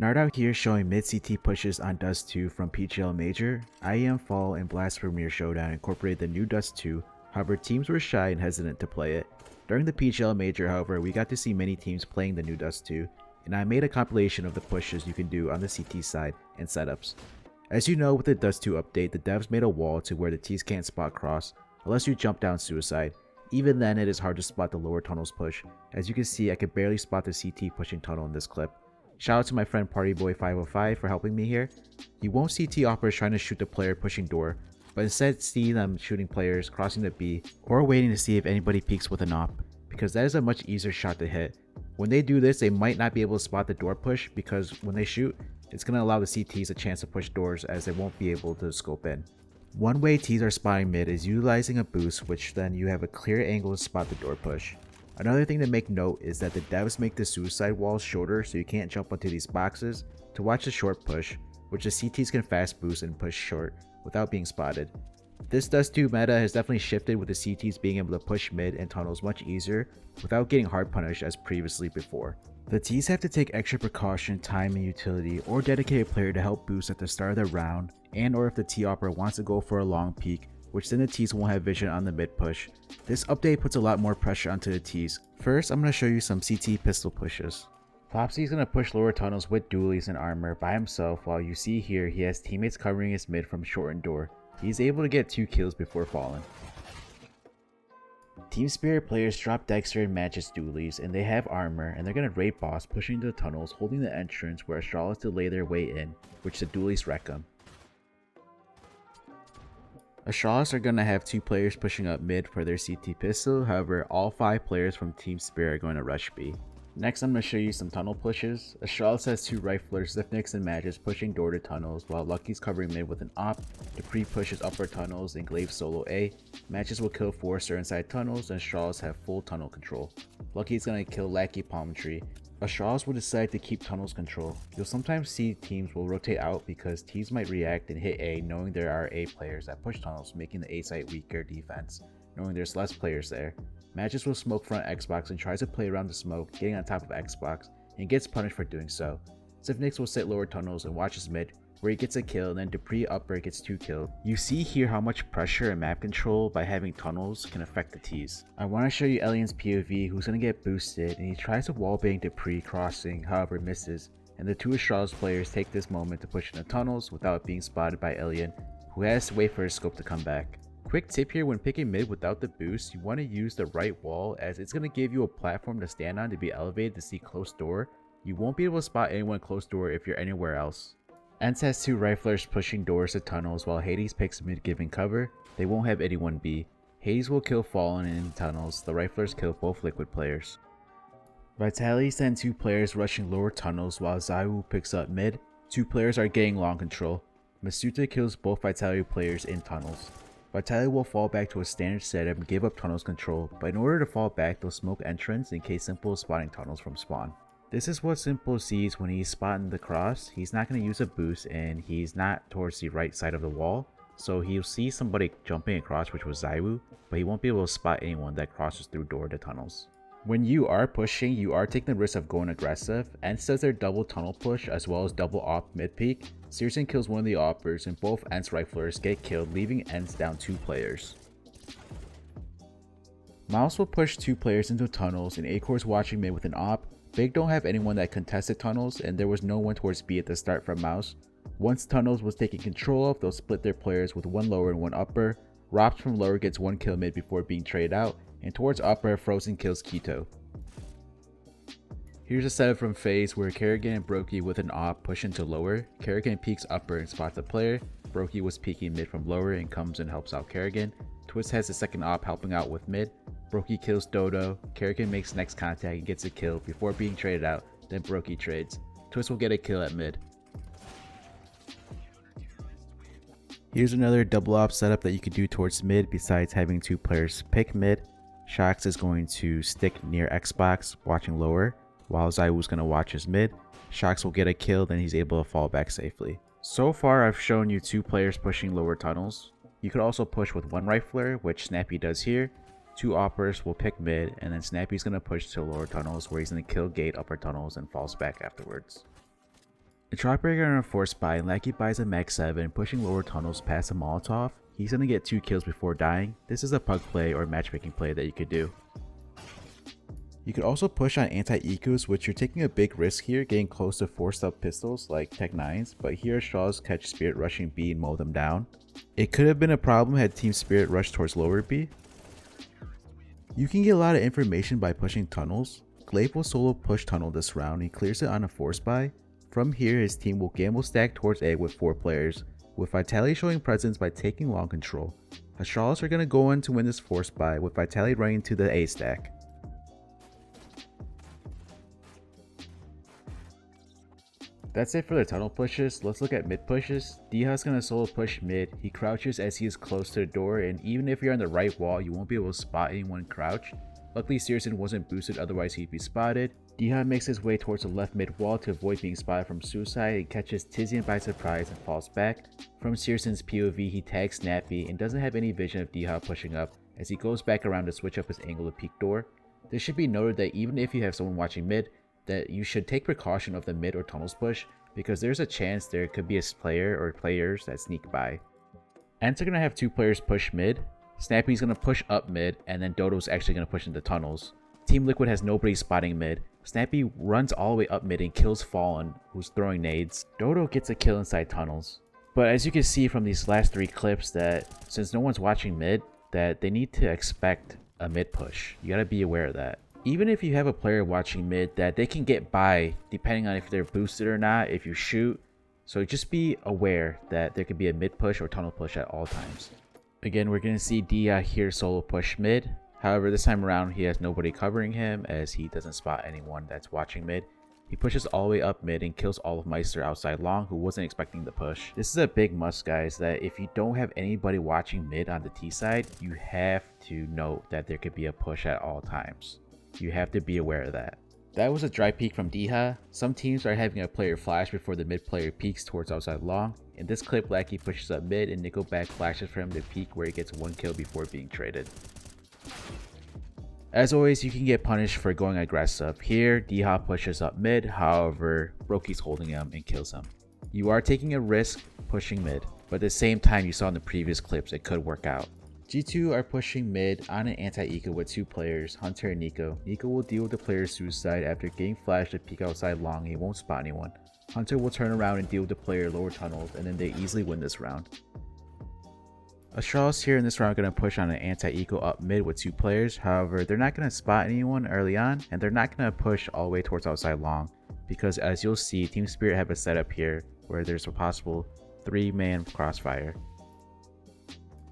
NartOutHere showing mid CT pushes on Dust2 from PGL Major. IEM Fall and Blast Premier Showdown incorporated the new Dust2, however teams were shy and hesitant to play it. During the PGL Major, however, we got to see many teams playing the new Dust2, and I made a compilation of the pushes you can do on the CT side and setups. As you know, with the Dust2 update, the devs made a wall to where the Ts can't spot cross unless you jump down suicide. Even then, it is hard to spot the lower tunnels push. As you can see, I could barely spot the CT pushing tunnel in this clip. Shout out to my friend Partyboy505 for helping me here. You won't see T-oppers trying to shoot the player pushing door, but instead see them shooting players crossing the B or waiting to see if anybody peeks with an op, because that is a much easier shot to hit. When they do this, they might not be able to spot the door push because when they shoot, it's going to allow the CTs a chance to push doors as they won't be able to scope in. One way Ts are spotting mid is utilizing a boost, which then you have a clear angle to spot the door push. Another thing to make note is that the devs make the suicide walls shorter so you can't jump onto these boxes to watch the short push, which the CTs can fast boost and push short without being spotted. This Dust2 meta has definitely shifted with the CTs being able to push mid and tunnels much easier without getting hard punished as previously before. The Ts have to take extra precaution, time, and utility or dedicate a player to help boost at the start of the round, and or if the T-opper wants to go for a long peek, which then the Ts won't have vision on the mid push. This update puts a lot more pressure onto the Ts. First, I'm going to show you some CT pistol pushes. Flopsy is going to push lower tunnels with dualies and armor by himself, while you see here he has teammates covering his mid from shortened door. He's able to get 2 kills before falling. Team Spirit players drop Dexter and Magic's dualies, and they have armor, and they're going to raid boss pushing into the tunnels holding the entrance where Astralis delay their way in, which the dualies wreck them. Astralis are going to have 2 players pushing up mid for their CT pistol, however all 5 players from Team Spirit are going to rush B. Next, I'm going to show you some tunnel pushes. Astralis has 2 riflers, Zifnix and Magis pushing door to tunnels, while Lucky's covering mid with an op. Dupree pushes upper tunnels and Glaive solo A. Magis will kill Forrester inside tunnels, and Astralis have full tunnel control. Lucky's going to kill Lackey Palm Tree. Astralis will decide to keep tunnels control. You'll sometimes see teams will rotate out because teams might react and hit A knowing there are A players that push tunnels, making the A site weaker defense, knowing there's less players there. Magis will smoke front Xbox and tries to play around the smoke, getting on top of Xbox, and gets punished for doing so. Zifnix will sit lower tunnels and watches mid, where he gets a kill, and then Dupree upper gets 2 killed. You see here how much pressure and map control by having tunnels can affect the Ts. I want to show you Elian's POV, who's going to get boosted, and he tries to wallbang Dupree crossing, however misses, and the 2 Astralis players take this moment to push in the tunnels without being spotted by Elian, who has to wait for his scope to come back. Quick tip here: when picking mid without the boost, you want to use the right wall, as it's going to give you a platform to stand on to be elevated to see close door. You won't be able to spot anyone close door if you're anywhere else. ENCE has 2 riflers pushing doors to tunnels while Hades picks mid giving cover. They won't have anyone B. Hades will kill Fallen and in tunnels. The riflers kill both liquid players. Vitality send 2 players rushing lower tunnels while Zaiwu picks up mid. 2 players are getting long control. Masuta kills both Vitality players in tunnels. Vitality will fall back to a standard setup and give up tunnels control, but in order to fall back, they'll smoke entrance in case Simple is spotting tunnels from spawn. This is what Simple sees when he's spotting the cross. He's not going to use a boost and he's not towards the right side of the wall, so he'll see somebody jumping across, which was Zaiwu, but he won't be able to spot anyone that crosses through door to tunnels. When you are pushing, you are taking the risk of going aggressive. ENCE does their double tunnel push as well as double op mid peak. Searson kills one of the oppers and both ENCE riflers get killed, leaving ENCE down 2 players. Mouz will push 2 players into tunnels and Acor's watching mid with an op. Big don't have anyone that contested tunnels and there was no one towards B at the start from Mouz. Once tunnels was taken control of, they'll split their players with 1 lower and 1 upper. Robs from lower gets 1 kill mid before being traded out, and towards upper, Frozen kills Keto. Here's a setup from FaZe where Kerrigan and Brokey with an op push into lower. Kerrigan peeks upper and spots a player. Brokey was peeking mid from lower and comes and helps out Kerrigan. Twist has the second op helping out with mid. Brokey kills Dodo. Kerrigan makes next contact and gets a kill before being traded out, then Brokey trades. Twist will get a kill at mid. Here's another double op setup that you could do towards mid besides having 2 players pick mid. Shox is going to stick near Xbox watching lower, while Zaiwu's going to watch his mid. Shox will get a kill, then he's able to fall back safely. So far I've shown you 2 players pushing lower tunnels. You could also push with 1 rifler, which Snappy does here. 2 oppers will pick mid, and then Snappy's going to push to lower tunnels where he's going to kill gate upper tunnels and falls back afterwards. Entropic are gonna force buy, and Lackey buys a Max 7, pushing lower tunnels past a Molotov. He's gonna get 2 kills before dying. This is a pug play or matchmaking play that you could do. You could also push on anti-ecos, which you're taking a big risk here, getting close to forced up pistols like Tech 9s, but here Astralis catch Spirit rushing B and mow them down. It could have been a problem had Team Spirit rushed towards lower B. You can get a lot of information by pushing tunnels. Glaive will solo push tunnel this round, he clears it on a force buy. From here his team will gamble stack towards A with 4 players, with Vitality showing presence by taking long control. Astralis are going to go in to win this force buy, with Vitality running to the A stack. That's it for the tunnel pushes. Let's look at mid pushes. Diha's gonna solo push mid. He crouches as he is close to the door, and even if you're on the right wall, you won't be able to spot anyone crouched. Luckily, Searson wasn't boosted, otherwise he'd be spotted. Diha makes his way towards the left mid wall to avoid being spotted from suicide and catches Tizian by surprise and falls back. From Searson's POV, he tags Snappy and doesn't have any vision of Diha pushing up as he goes back around to switch up his angle to peek door. This should be noted that even if you have someone watching mid, that you should take precaution of the mid or tunnels push, because there's a chance there could be a player or players that sneak by. ENCE are going to have 2 players push mid. Snappy's going to push up mid, and then Dodo's actually going to push into tunnels. Team Liquid has nobody spotting mid. Snappy runs all the way up mid and kills Fallen, who's throwing nades. Dodo gets a kill inside tunnels. But as you can see from these last 3 clips, that since no one's watching mid, that they need to expect a mid push. You got to be aware of that. Even if you have a player watching mid, that they can get by depending on if they're boosted or not if you shoot. So just be aware that there could be a mid push or tunnel push at all times. Again, we're going to see Dia here solo push mid. However, this time around he has nobody covering him as he doesn't spot anyone that's watching mid. He pushes all the way up mid and kills all of Meister outside long, who wasn't expecting the push. This is a big must, guys, that if you don't have anybody watching mid on the T side, you have to note that there could be a push at all times. You have to be aware of that. That was a dry peek from Diha. Some teams are having a player flash before the mid player peeks towards outside long. In this clip, Lackey pushes up mid and Nickelback flashes for him to peek where he gets 1 kill before being traded. As always, you can get punished for going aggressive. Here, Diha pushes up mid, however, Brokey's holding him and kills him. You are taking a risk pushing mid, but at the same time you saw in the previous clips it could work out. G2 are pushing mid on an anti-eco with 2 players, Hunter and Nico. Nico will deal with the player's suicide after getting flashed to peek outside long. He won't spot anyone. Hunter will turn around and deal with the player lower tunnels, and then they easily win this round. Astralis here in this round are going to push on an anti-eco up mid with 2 players. However, they're not going to spot anyone early on, and they're not going to push all the way towards outside long, because as you'll see, Team Spirit have a setup here where there's a possible 3-man crossfire.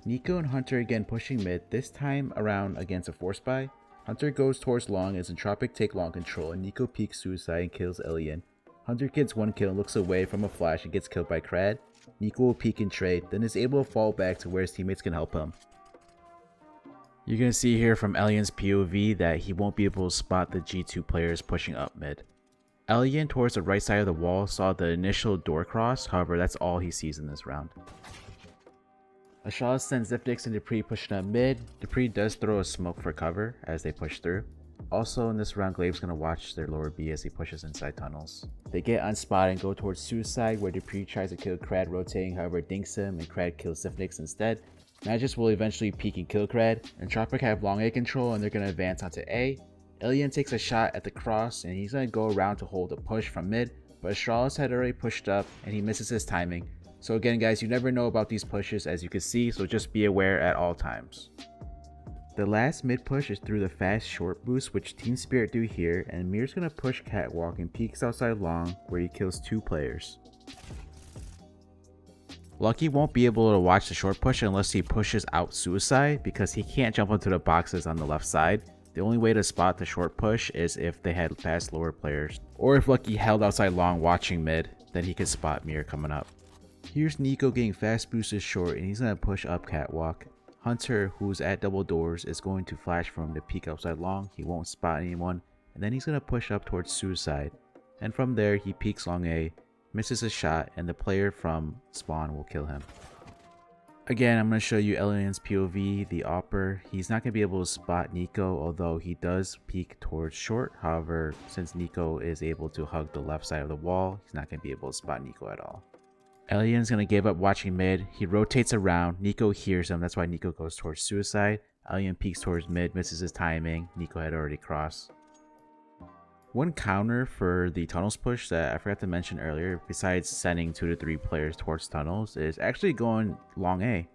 Nico and Hunter again pushing mid, this time around against a force buy. Hunter goes towards long as Entropic take long control, and Nico peeks suicide and kills Alien. Hunter gets 1 kill and looks away from a flash and gets killed by Crad. Nico will peek and trade, then is able to fall back to where his teammates can help him. You're going to see here from Alien's POV that he won't be able to spot the G2 players pushing up mid. Alien towards the right side of the wall saw the initial door cross, however that's all he sees in this round. Astralis sends Zipnix and Dupree pushing up mid. Dupree does throw a smoke for cover as they push through. Also in this round, Glaive's going to watch their lower B as he pushes inside tunnels. They get unspotted and go towards suicide where Dupree tries to kill Crad rotating, however dinks him and Crad kills Zipnix instead. Magis will eventually peek and kill Crad. Entropic have long A control and they're going to advance onto A. Alien takes a shot at the cross and he's going to go around to hold a push from mid, but Astralis had already pushed up and he misses his timing. So again guys, you never know about these pushes as you can see, so just be aware at all times. The last mid push is through the fast short boost, which Team Spirit do here, and Mir's gonna push catwalk and peeks outside long where he kills 2 players. Lucky won't be able to watch the short push unless he pushes out suicide because he can't jump onto the boxes on the left side. The only way to spot the short push is if they had fast lower players, or if Lucky held outside long watching mid, then he could spot Mir coming up. Here's Nico getting fast boosted short and he's going to push up catwalk. Hunter, who's at double doors, is going to flash for him to peek outside long. He won't spot anyone, and then he's going to push up towards suicide. And from there he peeks long A, misses a shot, and the player from spawn will kill him. Again, I'm going to show you Alien's POV, the Opper. He's not going to be able to spot Nico, although he does peek towards short. However, since Nico is able to hug the left side of the wall, he's not going to be able to spot Nico at all. Alien's going to give up watching mid. He rotates around. Nico hears him. That's why Nico goes towards suicide. Alien peeks towards mid, misses his timing. Nico had already crossed. One counter for the tunnels push that I forgot to mention earlier, besides sending 2 to 3 players towards tunnels, is actually going long A.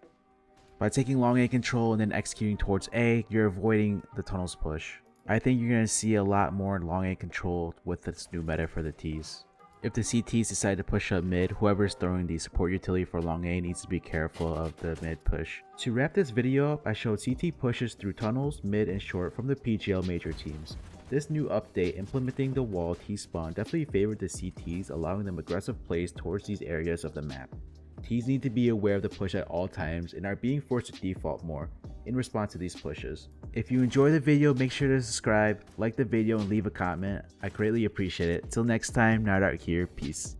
By taking long A control and then executing towards A, you're avoiding the tunnels push. I think you're going to see a lot more long A control with this new meta for the Ts. If the CTs decide to push up mid, whoever's throwing the support utility for long A needs to be careful of the mid push. To wrap this video up, I showed CT pushes through tunnels, mid, and short from the PGL major teams. This new update implementing the wall T-spawn definitely favored the CTs, allowing them aggressive plays towards these areas of the map. Ts need to be aware of the push at all times and are being forced to default more in response to these pushes. If you enjoyed the video, make sure to subscribe, like the video, and leave a comment. I greatly appreciate it. Till next time, NartOutHere, peace.